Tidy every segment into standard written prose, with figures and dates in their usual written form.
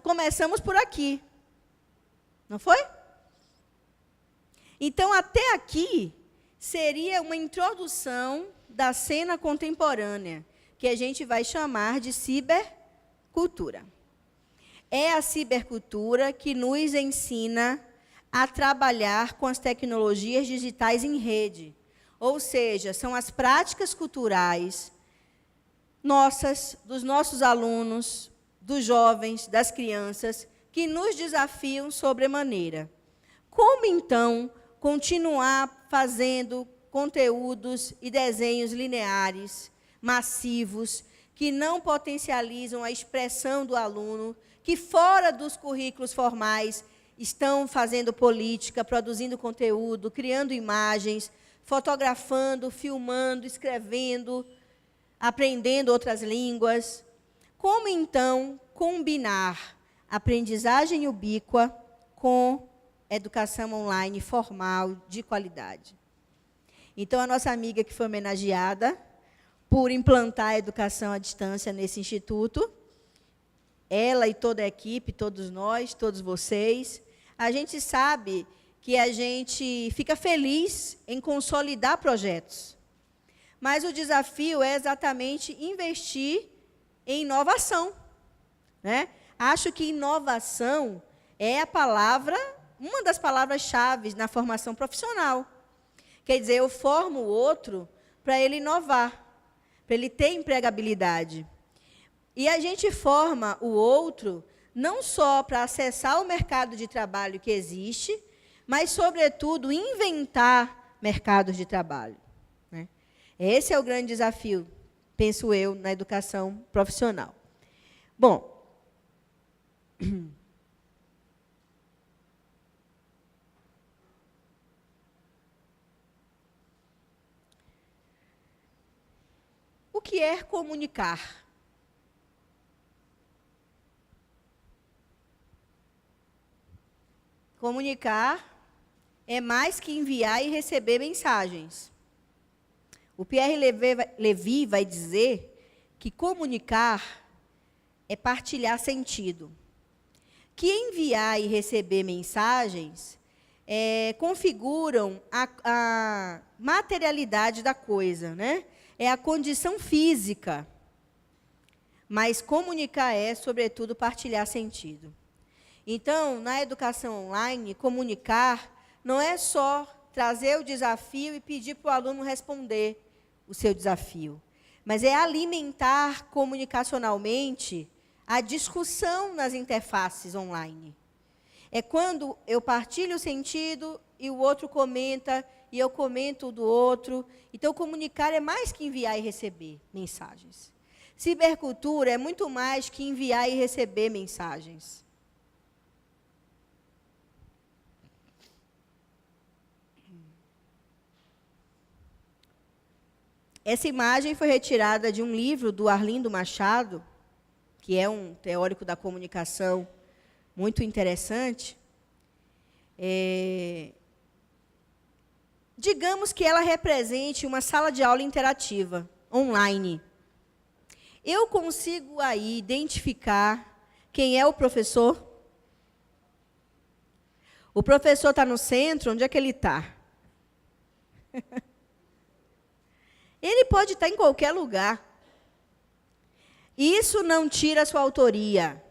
Começamos por aqui. Não foi? Então, até aqui, seria uma introdução da cena contemporânea, que a gente vai chamar de cibercultura. É a cibercultura que nos ensina a trabalhar com as tecnologias digitais em rede. Ou seja, são as práticas culturais nossas, dos nossos alunos, dos jovens, das crianças, que nos desafiam sobremaneira. Como, então, continuar fazendo conteúdos e desenhos lineares, massivos, que não potencializam a expressão do aluno, que fora dos currículos formais estão fazendo política, produzindo conteúdo, criando imagens, fotografando, filmando, escrevendo, aprendendo outras línguas. Como, então, combinar aprendizagem ubíqua com educação online formal de qualidade? Então, a nossa amiga que foi homenageada por implantar a educação à distância nesse instituto, ela e toda a equipe, todos nós, todos vocês, a gente sabe que a gente fica feliz em consolidar projetos. Mas o desafio é exatamente investir em inovação, né? Acho que inovação é a palavra, uma das palavras-chave na formação profissional. Quer dizer, eu formo o outro para ele inovar, para ele ter empregabilidade. E a gente forma o outro não só para acessar o mercado de trabalho que existe, mas, sobretudo, inventar mercados de trabalho, né? Esse é o grande desafio, penso eu, na educação profissional. Bom, o que é comunicar? Comunicar é mais que enviar e receber mensagens. O Pierre Levy vai dizer que comunicar é partilhar sentido. Que enviar e receber mensagens configuram a materialidade da coisa, né? É a condição física. Mas comunicar é, sobretudo, partilhar sentido. Então, na educação online, comunicar não é só trazer o desafio e pedir para o aluno responder o seu desafio, mas é alimentar comunicacionalmente a discussão nas interfaces online. É quando eu partilho o sentido e o outro comenta, e eu comento do outro. Então, comunicar é mais que enviar e receber mensagens. Cibercultura é muito mais que enviar e receber mensagens. Essa imagem foi retirada de um livro do Arlindo Machado, que é um teórico da comunicação muito interessante. Digamos que ela represente uma sala de aula interativa, online. Eu consigo aí identificar quem é o professor? O professor está no centro, onde é que ele está? Ele pode estar em qualquer lugar. Isso não tira a sua autoria,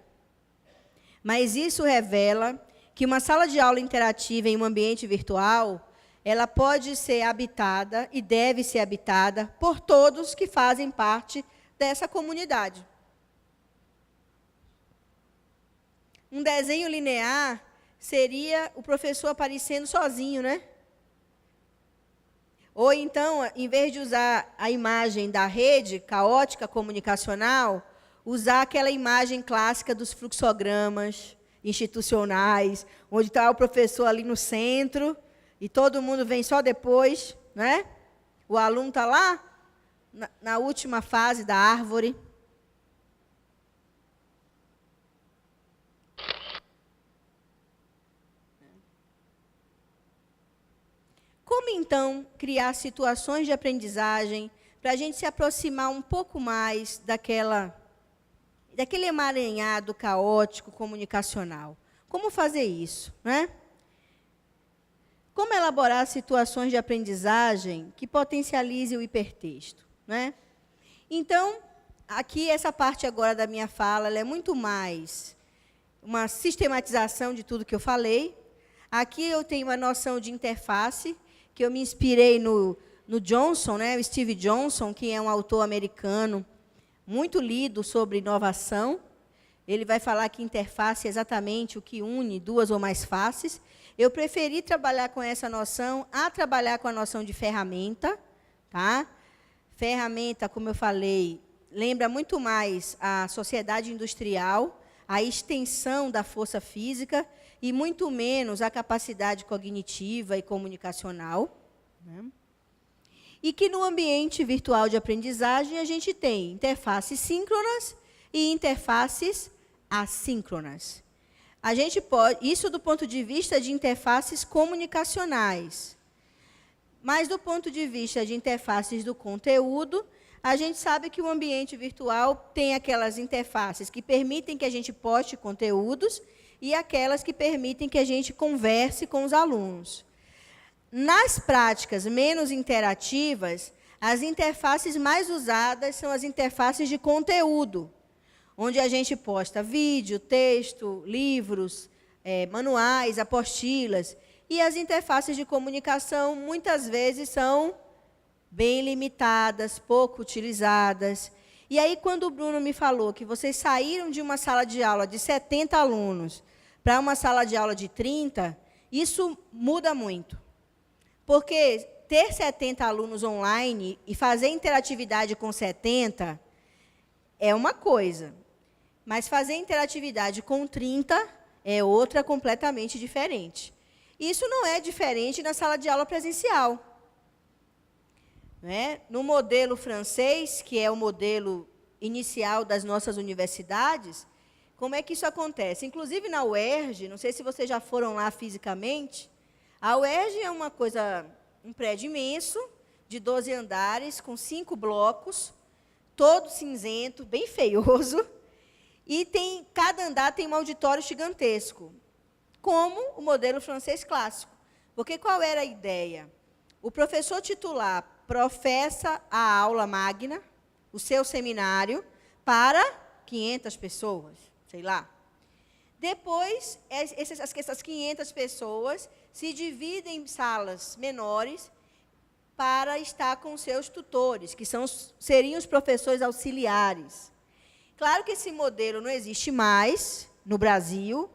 mas isso revela que uma sala de aula interativa em um ambiente virtual, ela pode ser habitada e deve ser habitada por todos que fazem parte dessa comunidade. Um desenho linear seria o professor aparecendo sozinho, né? Ou então, em vez de usar a imagem da rede caótica comunicacional, usar aquela imagem clássica dos fluxogramas institucionais, onde está o professor ali no centro, e todo mundo vem só depois, né? O aluno está lá, na última fase da árvore. Como, então, criar situações de aprendizagem para a gente se aproximar um pouco mais daquele emaranhado caótico comunicacional. Como fazer isso, né? Como elaborar situações de aprendizagem que potencialize o hipertexto, né? Então, aqui, essa parte agora da minha fala, ela é muito mais uma sistematização de tudo que eu falei. Aqui eu tenho uma noção de interface, que eu me inspirei no Johnson, né, o Steve Johnson, que é um autor americano muito lido sobre inovação. Ele vai falar que interface é exatamente o que une duas ou mais faces. Eu preferi trabalhar com essa noção a trabalhar com a noção de ferramenta. Tá? Ferramenta, como eu falei, lembra muito mais a sociedade industrial, a extensão da força física, e muito menos a capacidade cognitiva e comunicacional. Né? E que no ambiente virtual de aprendizagem a gente tem interfaces síncronas e interfaces assíncronas. A gente pode, isso do ponto de vista de interfaces comunicacionais. Mas do ponto de vista de interfaces do conteúdo, a gente sabe que o ambiente virtual tem aquelas interfaces que permitem que a gente poste conteúdos e aquelas que permitem que a gente converse com os alunos. Nas práticas menos interativas, as interfaces mais usadas são as interfaces de conteúdo, onde a gente posta vídeo, texto, livros, manuais, apostilas. E as interfaces de comunicação, muitas vezes, são bem limitadas, pouco utilizadas. E aí, quando o Bruno me falou que vocês saíram de uma sala de aula de 70 alunos para uma sala de aula de 30, isso muda muito. Porque ter 70 alunos online e fazer interatividade com 70 é uma coisa, mas fazer interatividade com 30 é outra completamente diferente. Isso não é diferente na sala de aula presencial. Né? No modelo francês, que é o modelo inicial das nossas universidades, como é que isso acontece? Inclusive na UERJ, não sei se vocês já foram lá fisicamente, a UERJ é um prédio imenso, de 12 andares, com 5 blocos, todo cinzento, bem feioso, e cada andar tem um auditório gigantesco, como o modelo francês clássico. Porque qual era a ideia? O professor titular professa a aula magna, o seu seminário, para 500 pessoas, sei lá. Depois, essas 500 pessoas se dividem em salas menores para estar com seus tutores, que seriam os professores auxiliares. Claro que esse modelo não existe mais no Brasil,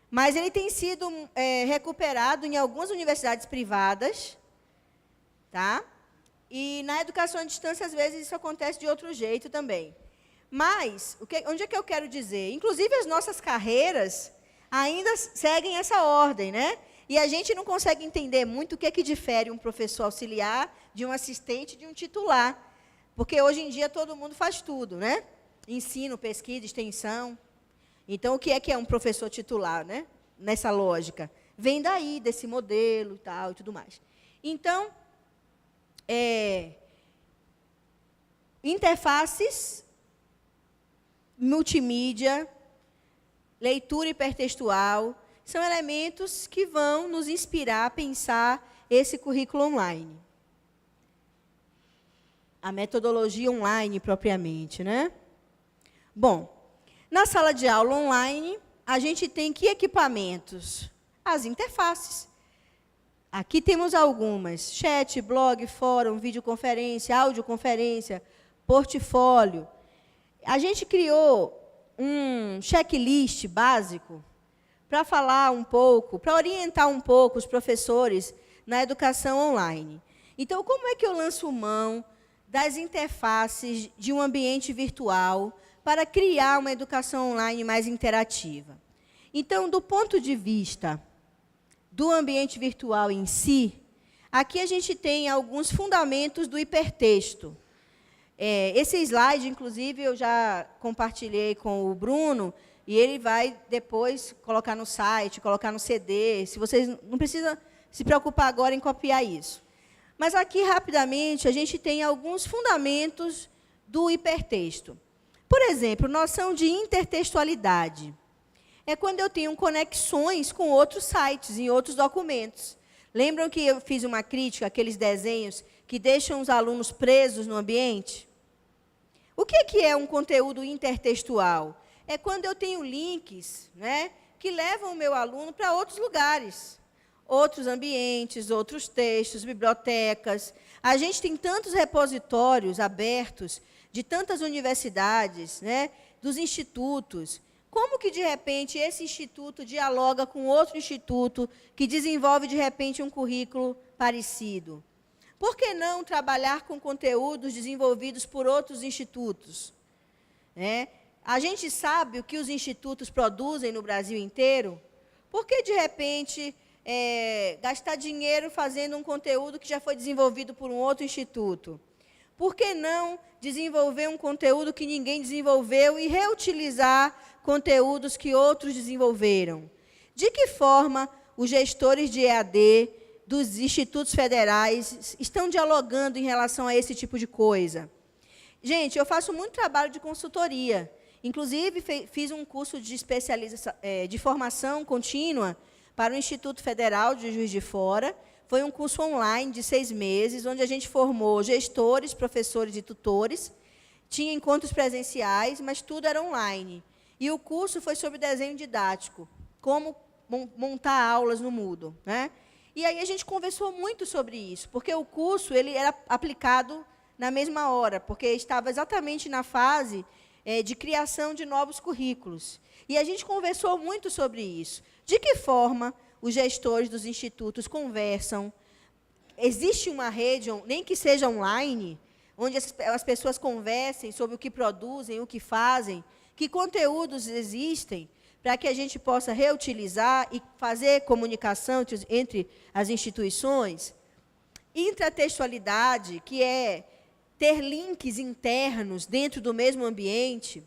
mas ele tem sido recuperado em algumas universidades privadas, tá? E na educação à distância, às vezes, isso acontece de outro jeito também. Mas, onde é que eu quero dizer? Inclusive, as nossas carreiras ainda seguem essa ordem, né? E a gente não consegue entender muito o que é que difere um professor auxiliar de um assistente de um titular. Porque, hoje em dia, todo mundo faz tudo, né? Ensino, pesquisa, extensão. Então, o que é um professor titular, né? Nessa lógica? Vem daí, desse modelo e tudo mais. Então, interfaces, multimídia, leitura hipertextual, são elementos que vão nos inspirar a pensar esse currículo online. A metodologia online, propriamente, né? Bom, na sala de aula online, a gente tem que equipamentos? As interfaces. Aqui temos algumas: chat, blog, fórum, videoconferência, audioconferência, portfólio. A gente criou um checklist básico para falar um pouco, para orientar um pouco os professores na educação online. Então, como é que eu lanço mão das interfaces de um ambiente virtual para criar uma educação online mais interativa? Então, do ponto de vista do ambiente virtual em si, aqui a gente tem alguns fundamentos do hipertexto. Esse slide, inclusive, eu já compartilhei com o Bruno, e ele vai depois colocar no site, colocar no CD. Se vocês não precisam se preocupar agora em copiar isso. Mas aqui, rapidamente, a gente tem alguns fundamentos do hipertexto. Por exemplo, noção de intertextualidade. É quando eu tenho conexões com outros sites, em outros documentos. Lembram que eu fiz uma crítica àqueles desenhos que deixam os alunos presos no ambiente? O que é um conteúdo intertextual? É quando eu tenho links, né, que levam o meu aluno para outros lugares, outros ambientes, outros textos, bibliotecas. A gente tem tantos repositórios abertos de tantas universidades, né, dos institutos. Como que, de repente, esse instituto dialoga com outro instituto que desenvolve, de repente, um currículo parecido? Por que não trabalhar com conteúdos desenvolvidos por outros institutos? A gente sabe o que os institutos produzem no Brasil inteiro. Por que, de repente, gastar dinheiro fazendo um conteúdo que já foi desenvolvido por um outro instituto? Por que não desenvolver um conteúdo que ninguém desenvolveu e reutilizar conteúdos que outros desenvolveram? De que forma os gestores de EAD dos institutos federais estão dialogando em relação a esse tipo de coisa? Gente, eu faço muito trabalho de consultoria. Inclusive, fiz um curso de especialização, de formação contínua para o Instituto Federal de Juiz de Fora. Foi um curso online de 6 meses, onde a gente formou gestores, professores e tutores. Tinha encontros presenciais, mas tudo era online. E o curso foi sobre desenho didático, como montar aulas no Moodle, né? E aí a gente conversou muito sobre isso, porque o curso ele era aplicado na mesma hora, porque estava exatamente na fase de criação de novos currículos. E a gente conversou muito sobre isso. De que forma os gestores dos institutos conversam? Existe uma rede, nem que seja online, onde as pessoas conversem sobre o que produzem, o que fazem, que conteúdos existem, para que a gente possa reutilizar e fazer comunicação entre as instituições? Intratextualidade, que é ter links internos dentro do mesmo ambiente.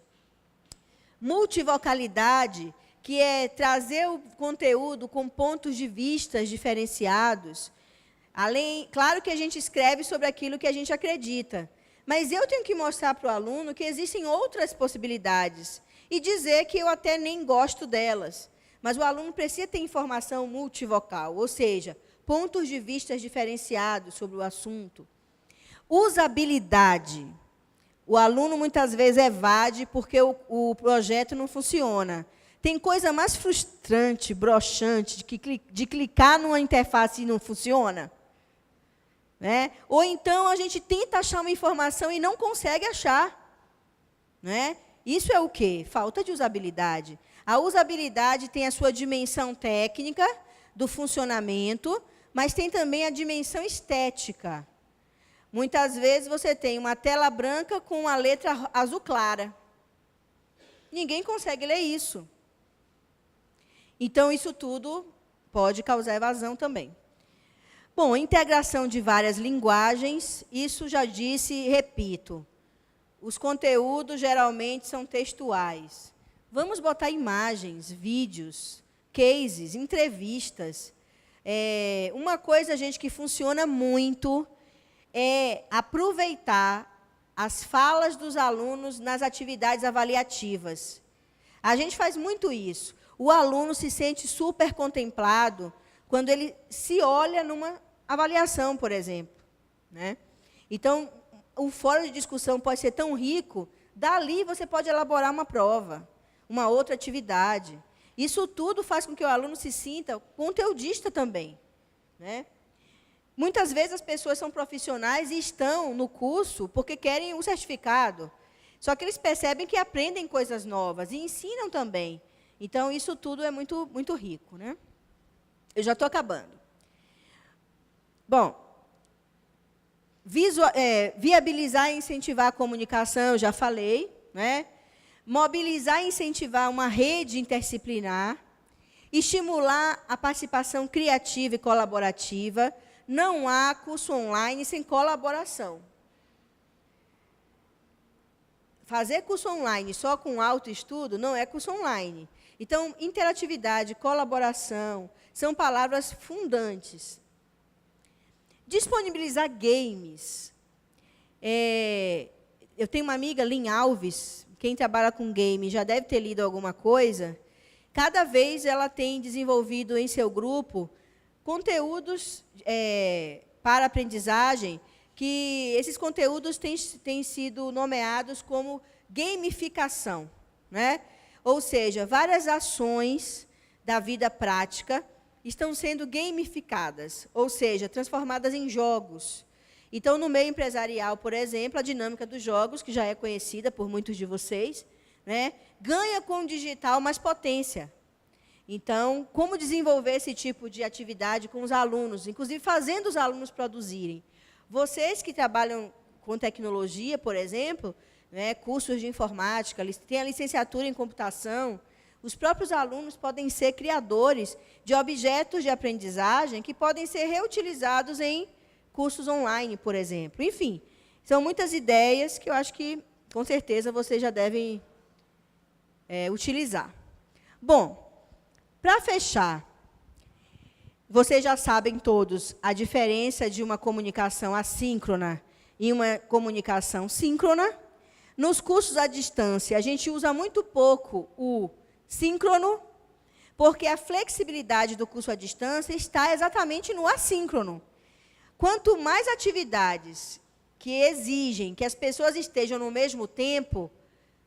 Multivocalidade, que é trazer o conteúdo com pontos de vista diferenciados. Claro que a gente escreve sobre aquilo que a gente acredita, mas eu tenho que mostrar para o aluno que existem outras possibilidades e dizer que eu até nem gosto delas. Mas o aluno precisa ter informação multivocal, ou seja, pontos de vista diferenciados sobre o assunto. Usabilidade. O aluno, muitas vezes, evade porque o projeto não funciona. Tem coisa mais frustrante, broxante, de clicar numa interface e não funciona? Né? Ou então, a gente tenta achar uma informação e não consegue achar. Né? Isso é o quê? Falta de usabilidade. A usabilidade tem a sua dimensão técnica, do funcionamento, mas tem também a dimensão estética. Muitas vezes você tem uma tela branca com uma letra azul clara. Ninguém consegue ler isso. Então, isso tudo pode causar evasão também. Bom, integração de várias linguagens, isso já disse e repito. Os conteúdos geralmente são textuais. Vamos botar imagens, vídeos, cases, entrevistas. Uma coisa, gente, que funciona muito é aproveitar as falas dos alunos nas atividades avaliativas. A gente faz muito isso. O aluno se sente super contemplado quando ele se olha numa avaliação, por exemplo. Né? Então, o fórum de discussão pode ser tão rico, dali você pode elaborar uma prova, uma outra atividade. Isso tudo faz com que o aluno se sinta conteudista também. Né? Muitas vezes as pessoas são profissionais e estão no curso porque querem um certificado. Só que eles percebem que aprendem coisas novas e ensinam também. Então, isso tudo é muito, muito rico. Né? Eu já estou acabando. Bom, viabilizar e incentivar a comunicação, eu já falei. Né? Mobilizar e incentivar uma rede interdisciplinar. Estimular a participação criativa e colaborativa. Não há curso online sem colaboração. Fazer curso online só com autoestudo não é curso online. Então, interatividade, colaboração, são palavras fundantes. Disponibilizar games. Eu tenho uma amiga, Lin Alves, quem trabalha com game já deve ter lido alguma coisa, cada vez ela tem desenvolvido em seu grupo conteúdos para aprendizagem, que esses conteúdos têm sido nomeados como gamificação, né? Ou seja, várias ações da vida prática estão sendo gamificadas, ou seja, transformadas em jogos. Então, no meio empresarial, por exemplo, a dinâmica dos jogos, que já é conhecida por muitos de vocês, né, ganha com o digital mais potência. Então, como desenvolver esse tipo de atividade com os alunos, inclusive fazendo os alunos produzirem? Vocês que trabalham com tecnologia, por exemplo, né, cursos de informática, têm a licenciatura em computação, os próprios alunos podem ser criadores de objetos de aprendizagem que podem ser reutilizados em cursos online, por exemplo. Enfim, são muitas ideias que eu acho que, com certeza, vocês já devem utilizar. Bom, para fechar, vocês já sabem todos a diferença de uma comunicação assíncrona e uma comunicação síncrona. Nos cursos à distância, a gente usa muito pouco o síncrono, porque a flexibilidade do curso à distância está exatamente no assíncrono. Quanto mais atividades que exigem que as pessoas estejam no mesmo tempo,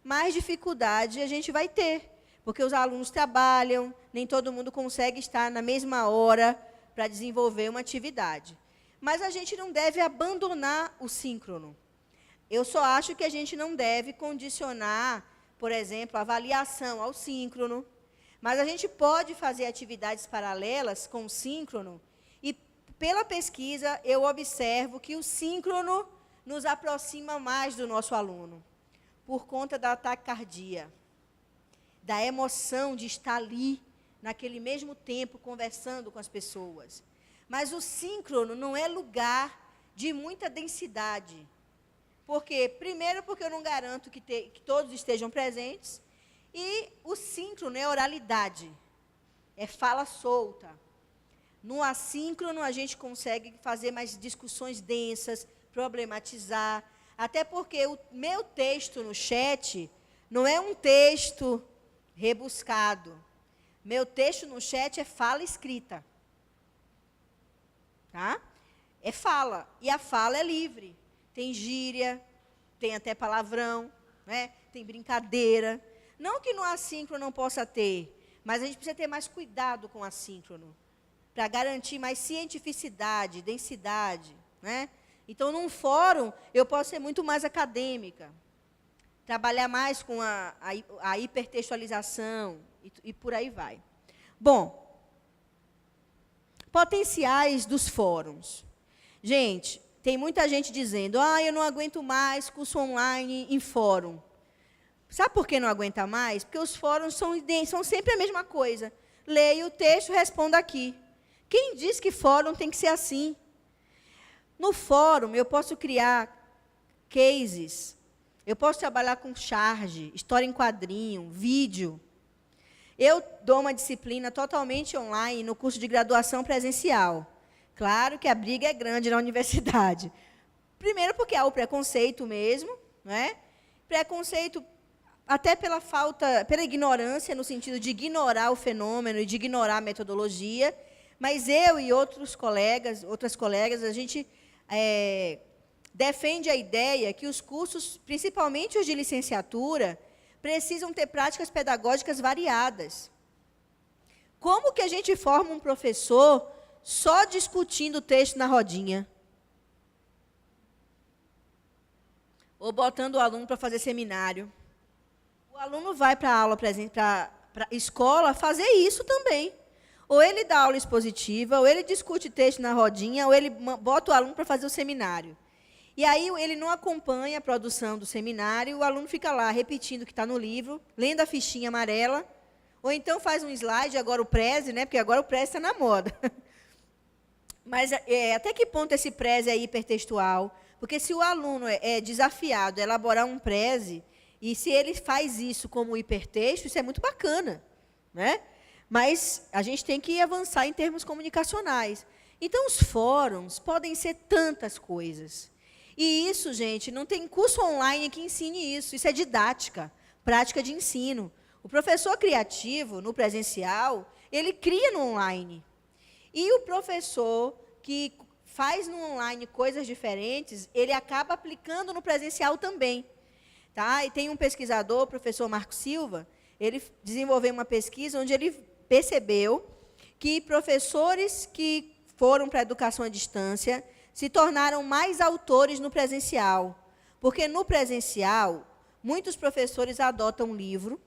mais dificuldade a gente vai ter, porque os alunos trabalham, nem todo mundo consegue estar na mesma hora para desenvolver uma atividade. Mas a gente não deve abandonar o síncrono. Eu só acho que a gente não deve condicionar, por exemplo, a avaliação ao síncrono, mas a gente pode fazer atividades paralelas com o síncrono, e pela pesquisa eu observo que o síncrono nos aproxima mais do nosso aluno, por conta da taquicardia, da emoção de estar ali, naquele mesmo tempo, conversando com as pessoas. Mas o síncrono não é lugar de muita densidade. Por quê? Primeiro, porque eu não garanto que todos estejam presentes, e o síncrono é oralidade, é fala solta. No assíncrono, a gente consegue fazer mais discussões densas, problematizar, até porque o meu texto no chat não é um texto rebuscado. Meu texto no chat é fala escrita. Tá? É fala, e a fala é livre. Tem gíria, tem até palavrão, né? Tem brincadeira. Não que no assíncrono não possa ter, mas a gente precisa ter mais cuidado com o assíncrono, para garantir mais cientificidade, densidade, né? Então, num fórum, eu posso ser muito mais acadêmica, trabalhar mais com a hipertextualização e por aí vai. Bom, potenciais dos fóruns. Gente, tem muita gente dizendo, eu não aguento mais curso online em fórum. Sabe por que não aguenta mais? Porque os fóruns são sempre a mesma coisa. Leia o texto, responda aqui. Quem diz que fórum tem que ser assim? No fórum, eu posso criar cases, eu posso trabalhar com charge, história em quadrinho, vídeo. Eu dou uma disciplina totalmente online no curso de graduação presencial. Claro que a briga é grande na universidade. Primeiro porque há o preconceito mesmo, né? Preconceito até pela ignorância, no sentido de ignorar o fenômeno e de ignorar a metodologia. Mas eu e outras colegas, a gente defende a ideia que os cursos, principalmente os de licenciatura, precisam ter práticas pedagógicas variadas. Como que a gente forma um professor só discutindo o texto na rodinha? Ou botando o aluno para fazer seminário? O aluno vai para a aula, para a escola, fazer isso também. Ou ele dá aula expositiva, ou ele discute texto na rodinha, ou ele bota o aluno para fazer o seminário. E aí ele não acompanha a produção do seminário, o aluno fica lá repetindo o que está no livro, lendo a fichinha amarela, ou então faz um slide, agora o Prezi, né, porque agora o Prezi está na moda. Mas até que ponto esse Prezi é hipertextual? Porque se o aluno é desafiado a elaborar um Prezi, e se ele faz isso como hipertexto, isso é muito bacana, né? Mas a gente tem que avançar em termos comunicacionais. Então, os fóruns podem ser tantas coisas. E isso, gente, não tem curso online que ensine isso. Isso é didática. prática de ensino. O professor criativo, no presencial, ele cria no online. E o professor que faz no online coisas diferentes, ele acaba aplicando no presencial também. Tá? E tem um pesquisador, o professor Marco Silva, ele desenvolveu uma pesquisa onde ele percebeu que professores que foram para a educação à distância se tornaram mais autores no presencial. Porque no presencial, muitos professores adotam livro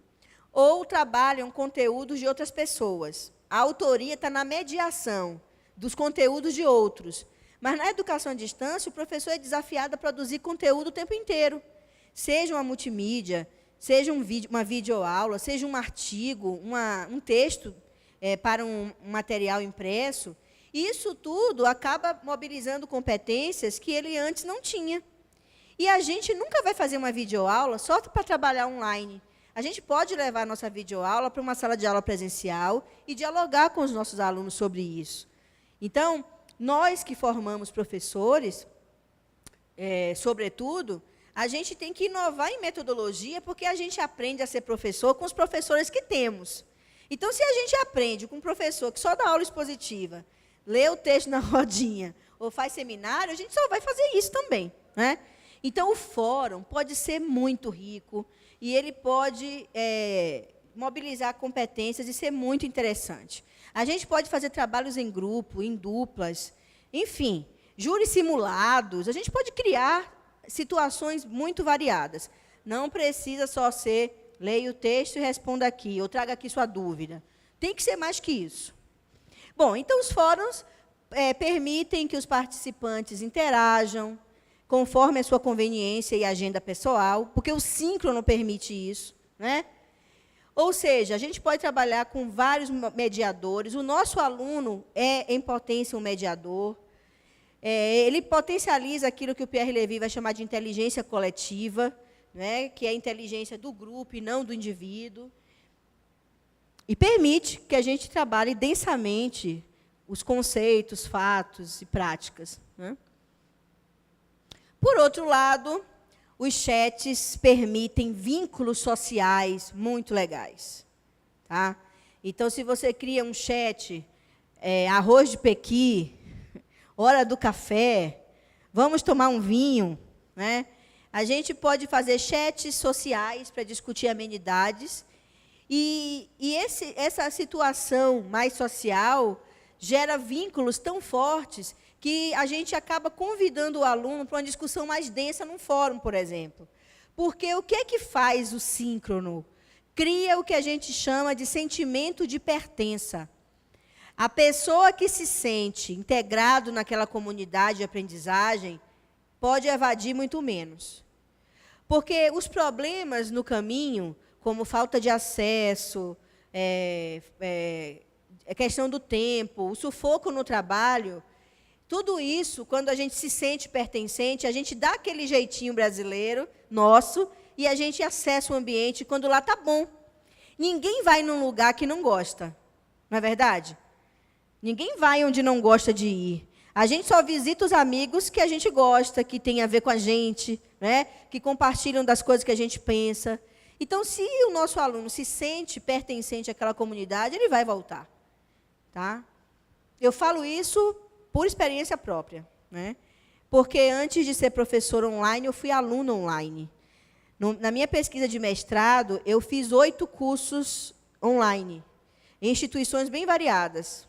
ou trabalham conteúdos de outras pessoas. A autoria está na mediação dos conteúdos de outros. Mas na educação à distância, o professor é desafiado a produzir conteúdo o tempo inteiro. Seja uma multimídia, seja uma videoaula, seja um artigo, um texto para um material impresso. Isso tudo acaba mobilizando competências que ele antes não tinha. E a gente nunca vai fazer uma videoaula só para trabalhar online. A gente pode levar a nossa videoaula para uma sala de aula presencial e dialogar com os nossos alunos sobre isso. Então, nós que formamos professores, sobretudo, a gente tem que inovar em metodologia, porque a gente aprende a ser professor com os professores que temos. Então, se a gente aprende com um professor que só dá aula expositiva, lê o texto na rodinha, ou faz seminário, a gente só vai fazer isso também, né? Então, o fórum pode ser muito rico, e ele pode mobilizar competências e ser muito interessante. A gente pode fazer trabalhos em grupo, em duplas, enfim, júris simulados, a gente pode criar situações muito variadas. Não precisa só ser, leia o texto e responda aqui, ou traga aqui sua dúvida. Tem que ser mais que isso. Bom, então os fóruns permitem que os participantes interajam, conforme a sua conveniência e agenda pessoal, porque o síncrono permite isso, né? Ou seja, a gente pode trabalhar com vários mediadores. O nosso aluno é, em potência, um mediador. Ele potencializa aquilo que o Pierre Levy vai chamar de inteligência coletiva, né, que é a inteligência do grupo e não do indivíduo. E permite que a gente trabalhe densamente os conceitos, fatos e práticas, né? Por outro lado, os chats permitem vínculos sociais muito legais. Tá? Então, se você cria um chat, arroz de pequi, hora do café, vamos tomar um vinho, né? A gente pode fazer chats sociais para discutir amenidades, e essa situação mais social gera vínculos tão fortes que a gente acaba convidando o aluno para uma discussão mais densa num fórum, por exemplo. Porque o que é que faz o síncrono? Cria o que a gente chama de sentimento de pertença. A pessoa que se sente integrado naquela comunidade de aprendizagem pode evadir muito menos. Porque os problemas no caminho, como falta de acesso, a questão do tempo, o sufoco no trabalho, tudo isso, quando a gente se sente pertencente, a gente dá aquele jeitinho brasileiro, nosso, e a gente acessa o ambiente quando lá está bom. Ninguém vai num lugar que não gosta, não é verdade? Ninguém vai onde não gosta de ir. A gente só visita os amigos que a gente gosta, que tem a ver com a gente, né? Que compartilham das coisas que a gente pensa. Então, se o nosso aluno se sente pertencente àquela comunidade, ele vai voltar. Tá? Eu falo isso por experiência própria, né? Porque antes de ser professora online, eu fui aluna online. Na minha pesquisa de mestrado, eu fiz 8 cursos online, em instituições bem variadas,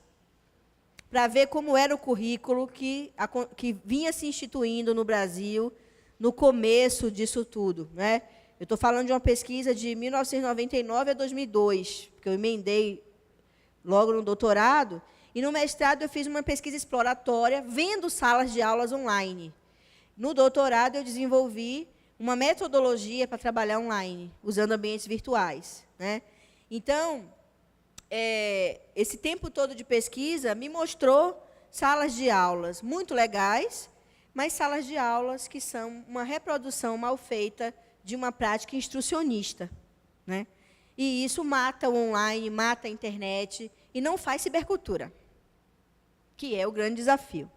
para ver como era o currículo que vinha se instituindo no Brasil no começo disso tudo, né? Eu estou falando de uma pesquisa de 1999 a 2002, porque eu emendei logo no doutorado, e no mestrado eu fiz uma pesquisa exploratória, vendo salas de aulas online. No doutorado eu desenvolvi uma metodologia para trabalhar online, usando ambientes virtuais, né? Então, esse tempo todo de pesquisa me mostrou salas de aulas muito legais, mas salas de aulas que são uma reprodução mal feita de uma prática instrucionista, né? E isso mata o online, mata a internet e não faz cibercultura, que é o grande desafio.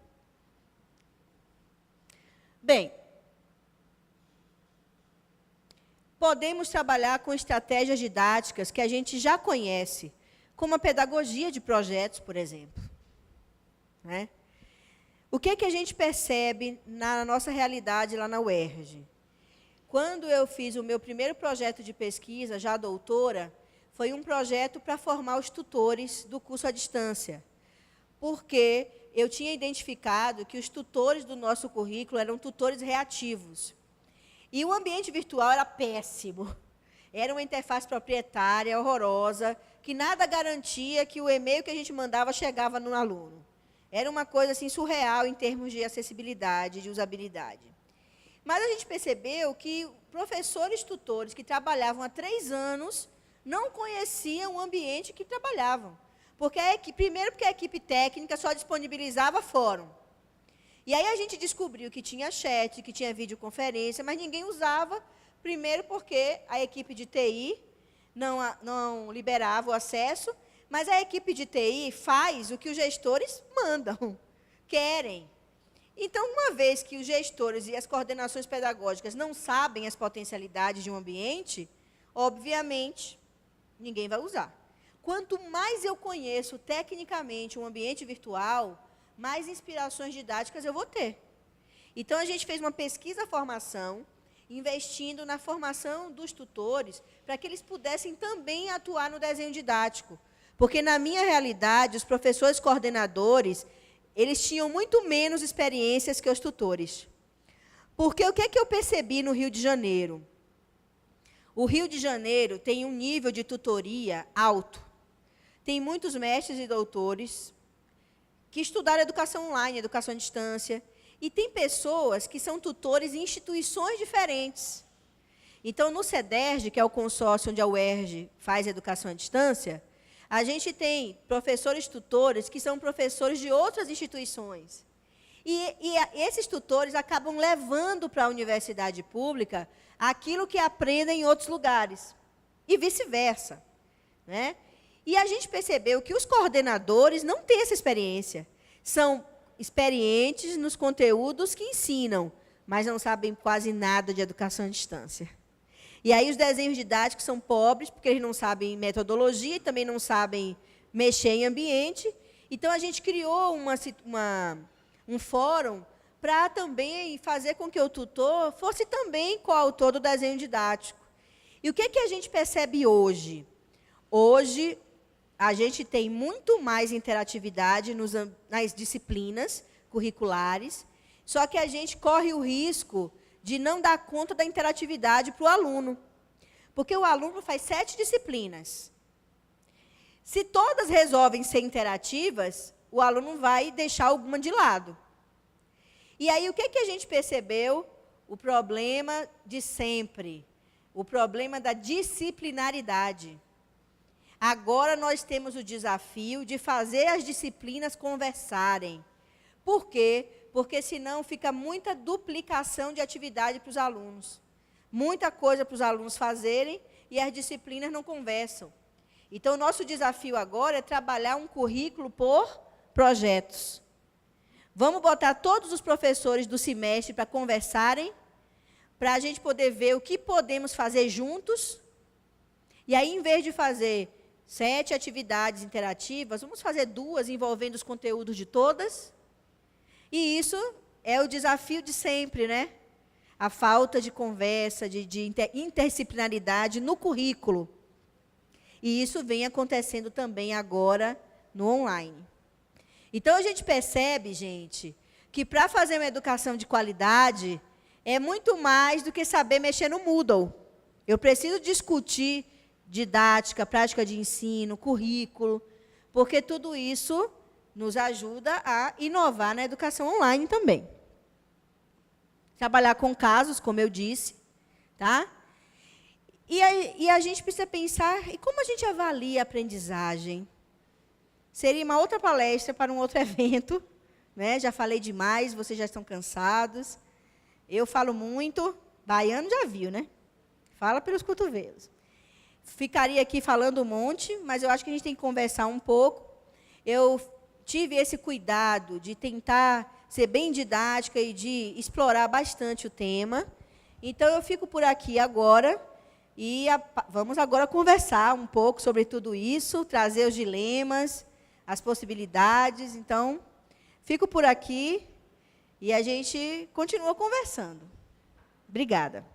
Bem, podemos trabalhar com estratégias didáticas que a gente já conhece, como a pedagogia de projetos, por exemplo. Né? O que a gente percebe na nossa realidade lá na UERJ? Quando eu fiz o meu primeiro projeto de pesquisa, já doutora, foi um projeto para formar os tutores do curso à distância, porque eu tinha identificado que os tutores do nosso currículo eram tutores reativos. E o ambiente virtual era péssimo. Era uma interface proprietária, horrorosa, que nada garantia que o e-mail que a gente mandava chegava no aluno. Era uma coisa assim, surreal em termos de acessibilidade, de usabilidade. Mas a gente percebeu que professores tutores que trabalhavam há 3 anos não conheciam o ambiente que trabalhavam. Primeiro, porque a equipe técnica só disponibilizava fórum. E aí a gente descobriu que tinha chat, que tinha videoconferência, mas ninguém usava, primeiro porque a equipe de TI não liberava o acesso, mas a equipe de TI faz o que os gestores mandam, querem. Então, uma vez que os gestores e as coordenações pedagógicas não sabem as potencialidades de um ambiente, obviamente, ninguém vai usar. Quanto mais eu conheço tecnicamente um ambiente virtual, mais inspirações didáticas eu vou ter. Então, a gente fez uma pesquisa-formação, investindo na formação dos tutores, para que eles pudessem também atuar no desenho didático. Porque, na minha realidade, os professores coordenadores, eles tinham muito menos experiências que os tutores. Porque o que é que eu percebi no Rio de Janeiro? O Rio de Janeiro tem um nível de tutoria alto. Tem muitos mestres e doutores que estudaram educação online, educação à distância. E tem pessoas que são tutores em instituições diferentes. Então, no CEDERJ, que é o consórcio onde a UERJ faz educação à distância, a gente tem professores tutores que são professores de outras instituições. E esses tutores acabam levando para a universidade pública aquilo que aprendem em outros lugares. E vice-versa. Né? E a gente percebeu que os coordenadores não têm essa experiência. São experientes nos conteúdos que ensinam, mas não sabem quase nada de educação à distância. E aí os desenhos didáticos são pobres, porque eles não sabem metodologia e também não sabem mexer em ambiente. Então, a gente criou um fórum para também fazer com que o tutor fosse também coautor do desenho didático. E o que a gente percebe hoje? Hoje, a gente tem muito mais interatividade nas disciplinas curriculares, só que a gente corre o risco de não dar conta da interatividade para o aluno. Porque o aluno faz 7 disciplinas. Se todas resolvem ser interativas, o aluno vai deixar alguma de lado. E aí, o que a gente percebeu? O problema de sempre. O problema da disciplinaridade. Agora, nós temos o desafio de fazer as disciplinas conversarem. Por quê? Porque, senão, fica muita duplicação de atividade para os alunos. Muita coisa para os alunos fazerem e as disciplinas não conversam. Então, o nosso desafio agora é trabalhar um currículo por projetos. Vamos botar todos os professores do semestre para conversarem, para a gente poder ver o que podemos fazer juntos. E aí, em vez de fazer 7 atividades interativas, vamos fazer 2 envolvendo os conteúdos de todas. E isso é o desafio de sempre, né? A falta de conversa, de interdisciplinaridade no currículo. E isso vem acontecendo também agora no online. Então, a gente percebe, gente, que para fazer uma educação de qualidade, é muito mais do que saber mexer no Moodle. Eu preciso discutir didática, prática de ensino, currículo, porque tudo isso nos ajuda a inovar na educação online também. Trabalhar com casos, como eu disse, tá? E a gente precisa pensar, e como a gente avalia a aprendizagem? Seria uma outra palestra para um outro evento, né? Já falei demais, vocês já estão cansados. Eu falo muito, baiano já viu, né? Fala pelos cotovelos. Ficaria aqui falando um monte, mas eu acho que a gente tem que conversar um pouco. Eu tive esse cuidado de tentar ser bem didática e de explorar bastante o tema. Então, eu fico por aqui agora. E vamos agora conversar um pouco sobre tudo isso, trazer os dilemas, as possibilidades. Então, fico por aqui e a gente continua conversando. Obrigada.